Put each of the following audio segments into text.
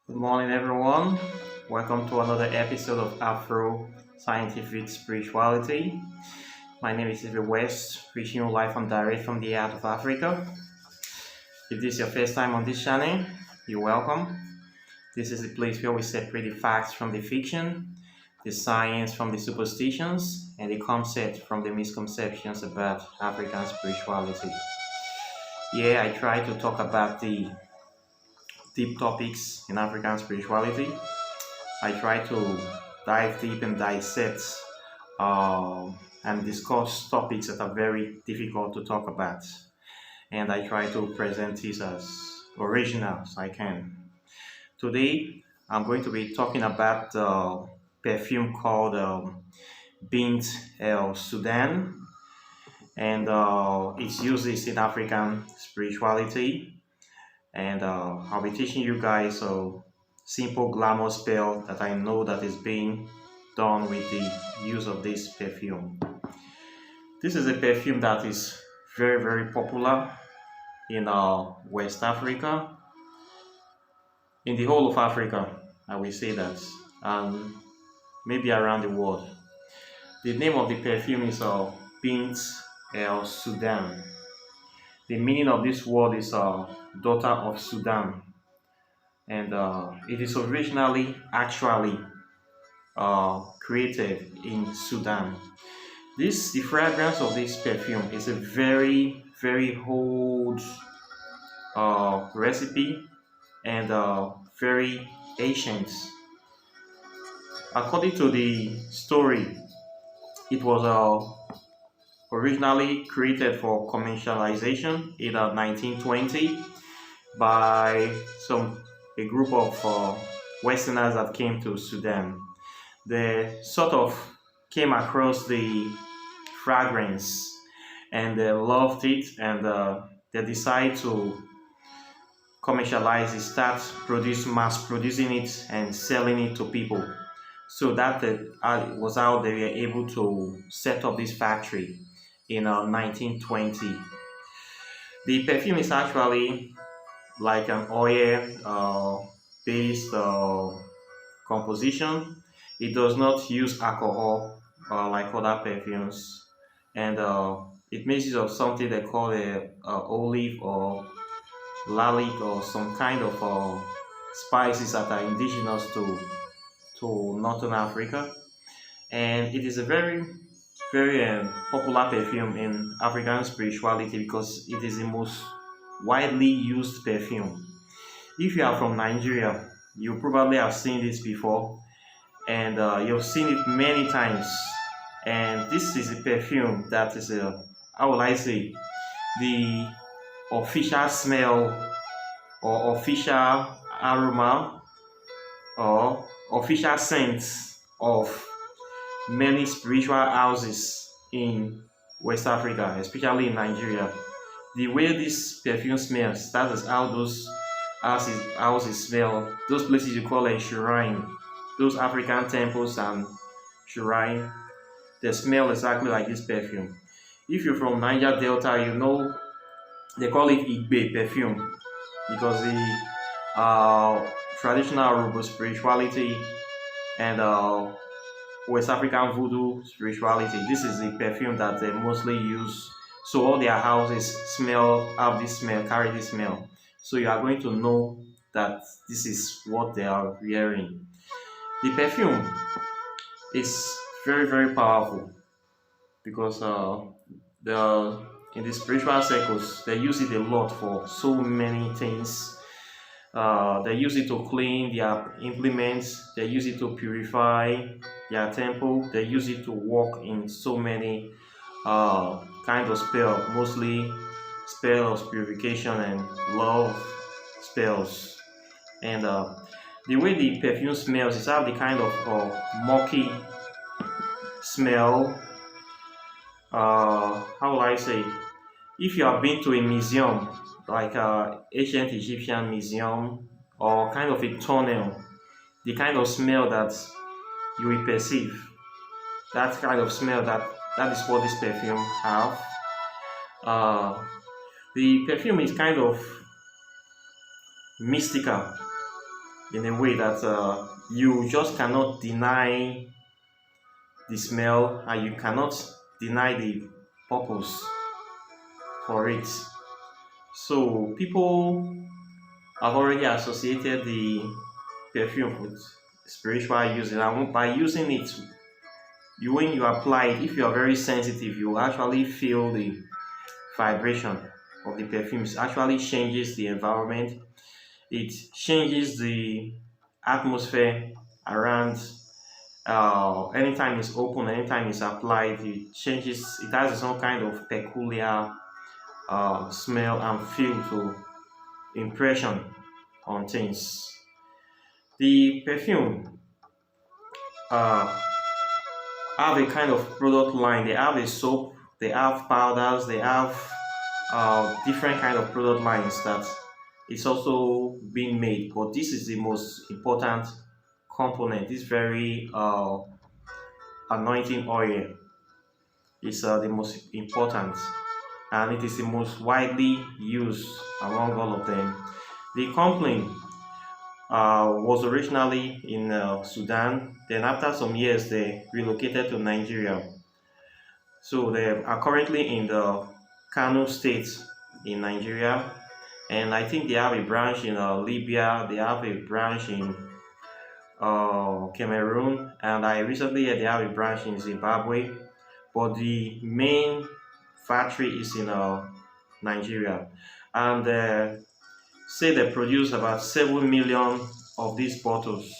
Good morning, everyone. Welcome to another episode of Afro Scientific Spirituality. My name is Silvia West, reaching you live and direct from the heart of Africa. If this is your first time on this channel, you're welcome. This is the place where we separate the facts from the fiction, the science from the superstitions, and the concept from the misconceptions about African spirituality. Here, I try to talk about the deep topics in African spirituality. I try to dive deep and dissect and discuss topics that are very difficult to talk about. And I try to present this as original as I can. Today, I'm going to be talking about perfume called Bint El Sudan, and its uses in African spirituality. And I'll be teaching you guys a simple glamour spell that I know that is being done with the use of this perfume. This is a perfume that is very popular in West Africa, in the whole of Africa, I will say that, and maybe around the world. The name of the perfume is Bint El Sudan. The meaning of this word is daughter of Sudan, and it is originally actually created in Sudan. The fragrance of this perfume is a very old recipe and very ancient. According to the story, it was originally created for commercialization in 1920 by a group of Westerners that came to Sudan. They sort of came across the fragrance and they loved it, and they decided to commercialize it, start mass producing it and selling it to people. So that was how they were able to set up this factory in 1920. The perfume is actually like an oil based composition. It does not use alcohol like other perfumes, and it makes use of something they call a olive or lalic or some kind of spices that are indigenous to Northern Africa, and it is a very popular perfume in African spirituality because it is the most widely used perfume. If you are from Nigeria, you probably have seen this before, and you've seen it many times. And this is a perfume that is how will I say, the official smell or official aroma or official scent of many spiritual houses in West Africa, especially in Nigeria. The way this perfume smells, that is how those houses smell. Those places you call a shrine, those African temples and shrine, they smell exactly like this perfume. If you're from Niger Delta, you know they call it Igbe perfume because the traditional Yoruba spirituality and West African voodoo spirituality. This is the perfume that they mostly use. So all their houses have this smell, carry this smell. So you are going to know that this is what they are wearing. The perfume is very powerful because the in the spiritual circles they use it a lot for so many things. They use it to clean their implements. They use it to purify their temple. They use it to walk in so many kind of spell, mostly spell of purification and love spells. And the way the perfume smells is have the kind of murky smell. How will I say? If you have been to a museum, like ancient Egyptian museum, or kind of a tunnel, the kind of smell that you will perceive, that kind of smell that is what this perfume have. Uh, the perfume is kind of mystical in a way that you just cannot deny the smell and you cannot deny the purpose for it. So people have already associated the perfume with spiritual use, and by using it, when you apply it, if you are very sensitive, you actually feel the vibration of the perfume. It actually changes the environment. It changes the atmosphere around. Anytime it's open, anytime it's applied, it changes. It has its own kind of peculiar smell and feel to impression on things. The perfume uh, have a kind of product line. They have a soap, they have powders, they have different kind of product lines that it's also being made. But this is the most important component. This very anointing oil is the most important, and it is the most widely used among all of them. The company was originally in Sudan. Then after some years, they relocated to Nigeria. So they are currently in the Kano state in Nigeria, and I think they have a branch in Libya. They have a branch in Cameroon, and I recently heard they have a branch in Zimbabwe. But the main factory is in Nigeria, and say they produce about 7 million of these bottles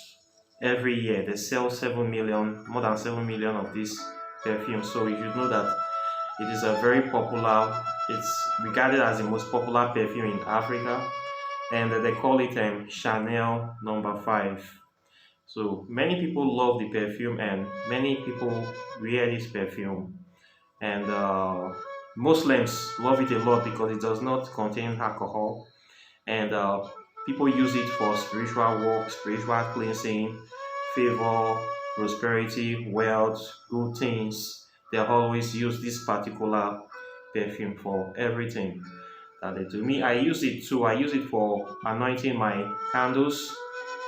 every year. They sell 7 million, more than 7 million of these perfumes. So you should know that it is a very popular. It's regarded as the most popular perfume in Africa, and they call it Chanel Number 5. So many people love the perfume, and many people wear this perfume. And Muslims love it a lot because it does not contain alcohol, and people use it for spiritual work, spiritual cleansing, favor, prosperity, wealth, good things. They always use this particular perfume for everything that they do. Me, I use it too. I use it for anointing my candles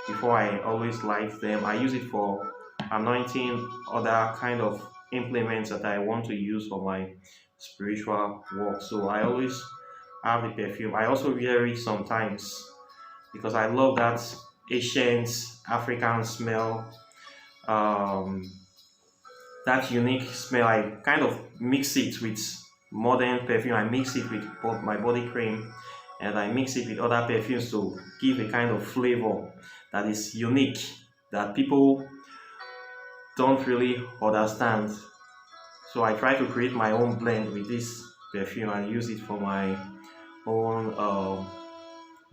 before I always light them. I use it for anointing other kind of implements that I want to use for my spiritual work. So I always have the perfume. I also wear it sometimes because I love that ancient African smell, um, that unique smell. I kind of mix it with modern perfume. I mix it with my body cream, and I mix it with other perfumes to give a kind of flavor that is unique, that people don't really understand. So I try to create my own blend with this perfume and use it for my own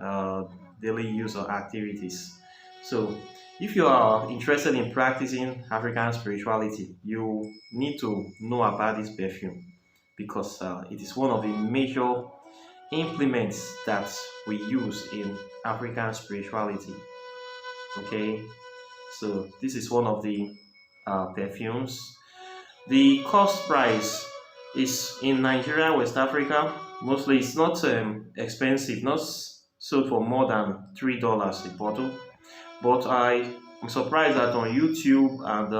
uh, daily use or activities. So, if you are interested in practicing African spirituality, you need to know about this perfume because it is one of the major implements that we use in African spirituality. Okay, so this is one of the perfumes. The cost price is in Nigeria, West Africa. Mostly, it's not expensive, not sold for more than $3 a bottle. But I am surprised that on YouTube and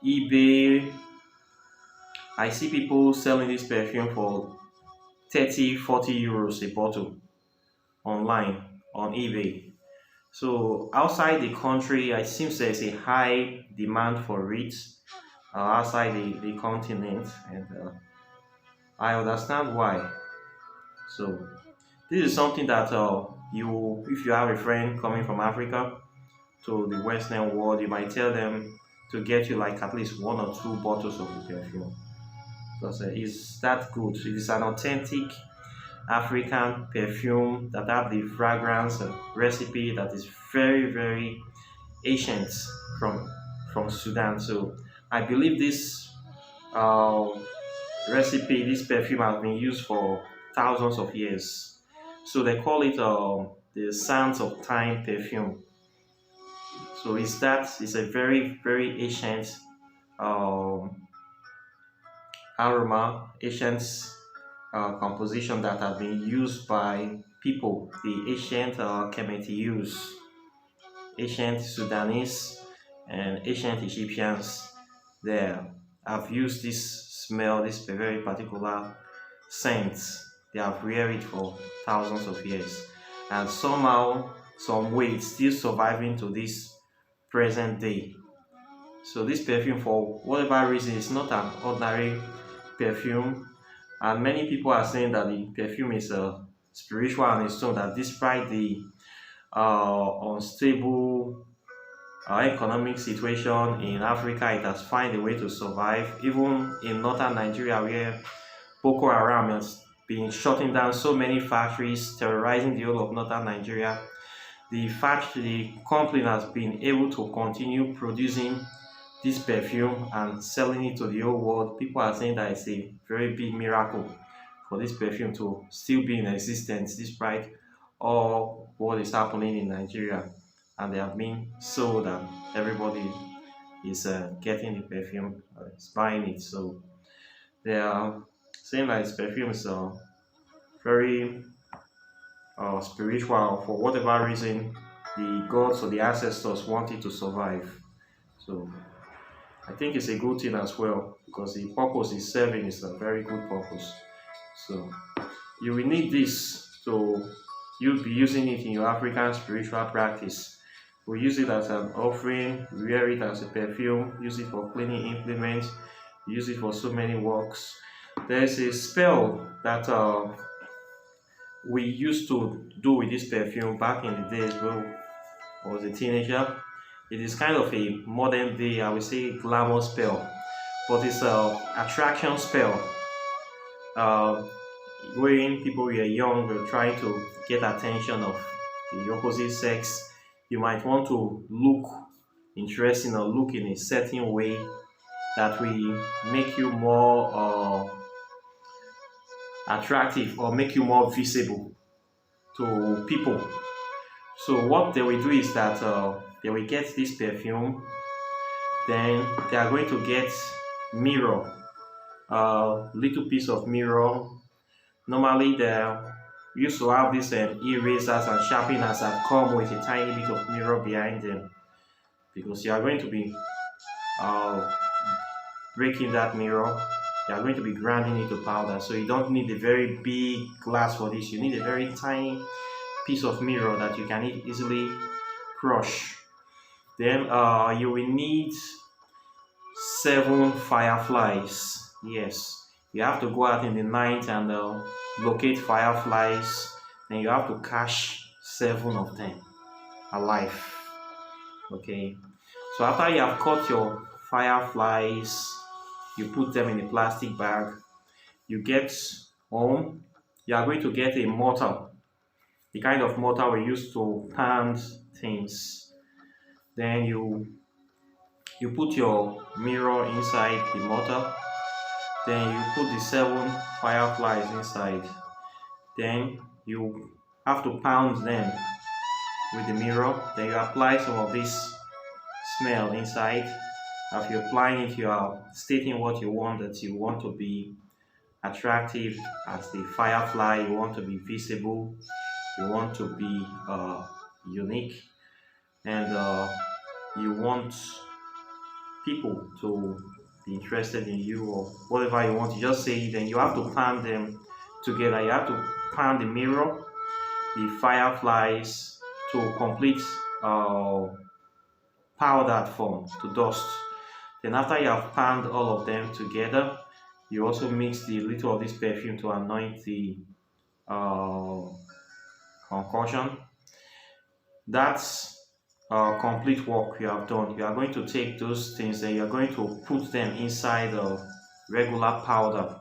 eBay, I see people selling this perfume for 30, 40 euros a bottle online on eBay. So outside the country, it seems there's a high demand for it outside the continent, and I understand why. So this is something that if you have a friend coming from Africa to the Western world, you might tell them to get you like at least 1 or 2 bottles of the perfume because it's that good. It is an authentic African perfume that have the fragrance and recipe that is very very ancient from from Sudan. So I believe this um, recipe, this perfume has been used for thousands of years. So they call it the Sands of Time perfume. So it's a very very ancient um, aroma, ancient composition that has been used by people, the ancient Kemetiyus, ancient Sudanese, and ancient Egyptians, they have used this smell, this very particular scent. They have reared it for thousands of years, and somehow, some way, it's still surviving to this present day. So this perfume, for whatever reason, is not an ordinary perfume, and many people are saying that the perfume is a spiritual on its own. That despite the unstable economic situation in Africa, it has found a way to survive. Even in northern Nigeria, where Boko Haram has been shutting down so many factories, terrorizing the whole of northern Nigeria, the company has been able to continue producing this perfume and selling it to the whole world. People are saying that it's a very big miracle for this perfume to still be in existence despite all what is happening in Nigeria. And they have been sold, and everybody is getting the perfume, is buying it. So they are saying that this perfume is very spiritual. For whatever reason, the gods or the ancestors want it to survive. So I think it's a good thing as well, because the purpose it's serving is a very good purpose. So you will need this to you'll be using it in your African spiritual practice. We use it as an offering, wear it as a perfume, use it for cleaning implements, use it for so many works. There's a spell that we used to do with this perfume back in the days when I was a teenager. It is kind of a modern day, I would say, glamour spell, but it's a attraction spell. Uh, when people were young, were trying to get attention of the opposite sex, you might want to look interesting or look in a certain way that will make you more attractive or make you more visible to people. So what they will do is that they will get this perfume, then they are going to get mirror, a little piece of mirror. Normally they used to have these erasers and sharpeners that come with a tiny bit of mirror behind them, because you are going to be uh, breaking that mirror. You are going to be grinding it to powder, so you don't need a very big glass for this. You need a very tiny piece of mirror that you can easily crush. Then you will need 7 fireflies. Yes, you have to go out in the night and locate fireflies. Then you have to catch 7 of them alive. Okay, so after you have caught your fireflies, you put them in a plastic bag. You get home. You are going to get a mortar, the kind of mortar we use to pound things. Then you put your mirror inside the mortar. Then you put the 7 fireflies inside. Then you have to pound them with the mirror. Then you apply some of this smell inside. After you're applying it, you are stating what you want, that you want to be attractive as the firefly, you want to be visible, you want to be unique, and you want people to be interested in you or whatever you want. You just say, then you have to pound them together. You have to pound the mirror, the fireflies to complete powdered form, to dust. Then after you have pounded all of them together, you also mix the little of this perfume to anoint the uh, concoction. That's complete work you have done. You are going to take those things and you are going to put them inside the regular powder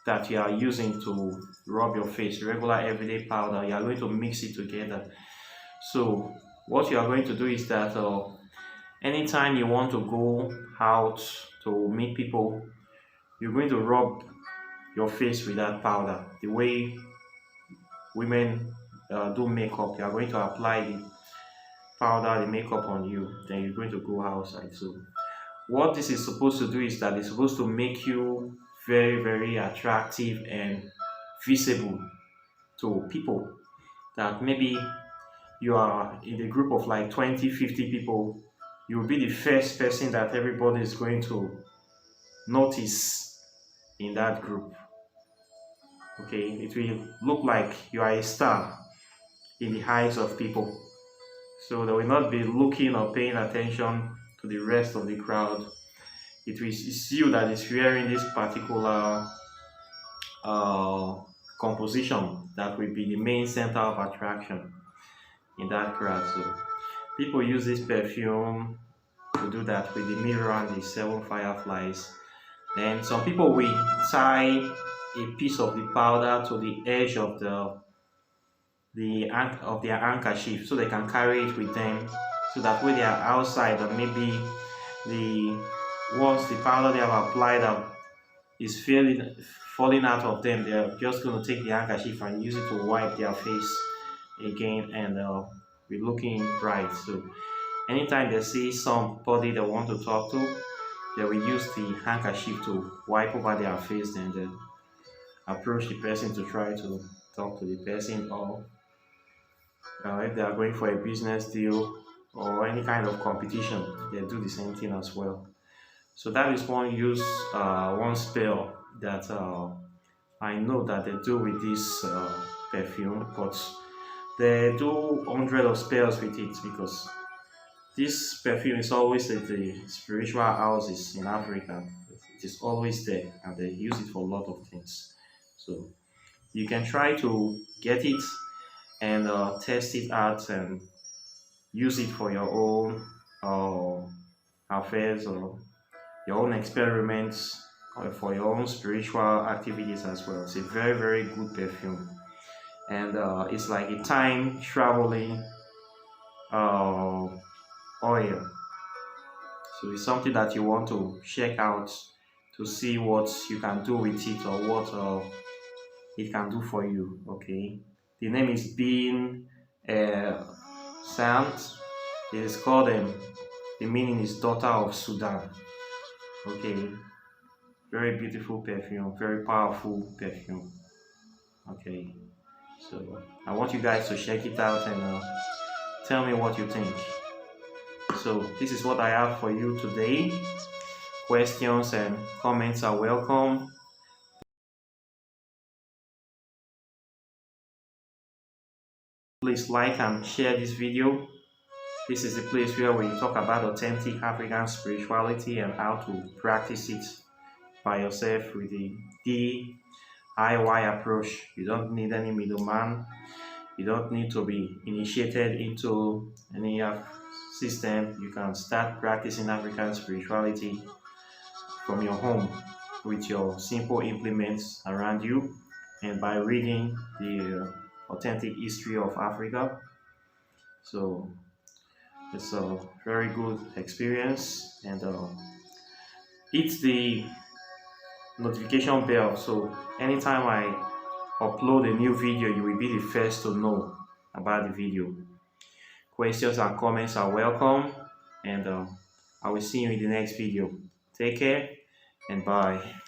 that you are using to rub your face, regular everyday powder. You are going to mix it together. So what you are going to do is that anytime you want to go out to meet people, you're going to rub your face with that powder. The way women do makeup, you are going to apply the powder, the makeup on you, then you're going to go outside. So what this is supposed to do is that it's supposed to make you very, very attractive and visible to people. that maybe you are in a group of like 20, 50 people, you will be the first person that everybody is going to notice in that group. Okay, it will look like you are a star in the eyes of people. So they will not be looking or paying attention to the rest of the crowd. It's you that is wearing this particular uh, composition that will be the main center of attraction in that crowd. So people use this perfume to do that with the mirror and the seven fireflies. Then some people will tie a piece of the powder to the edge of their handkerchief so they can carry it with them, so that when they are outside and maybe the once the powder they have applied is falling out of them, they're just going to take the handkerchief and use it to wipe their face again and be looking bright. So anytime they see somebody they want to talk to, they will use the handkerchief to wipe over their face and approach the person to try to talk to the person, or if they are going for a business deal or any kind of competition, they do the same thing as well. So that is one spell that I know that they do with this perfume, but they do hundreds of spells with it because this perfume is always at the spiritual houses in Africa. It is always there, and they use it for a lot of things. So you can try to get it and test it out and use it for your own uh, affairs or your own experiments or for your own spiritual activities as well. It's a very, very good perfume. And it's like a time traveling uh, oil. So it's something that you want to check out to see what you can do with it or what it can do for you. Okay. The name is Bint El Sudan. It is called, the meaning is daughter of Sudan. Okay. Very beautiful perfume, very powerful perfume. Okay. So I want you guys to check it out and tell me what you think. So this is what I have for you today. Questions and comments are welcome. Please like and share this video. This is the place where we talk about authentic African spirituality and how to practice it by yourself with the DIY approach. You don't need any middleman. You don't need to be initiated into any system. You can start practicing African spirituality from your home with your simple implements around you and by reading the authentic history of Africa. So it's a very good experience, and hit the notification bell so anytime I upload a new video you will be the first to know about the video. Questions and comments are welcome, and I will see you in the next video. Take care and bye.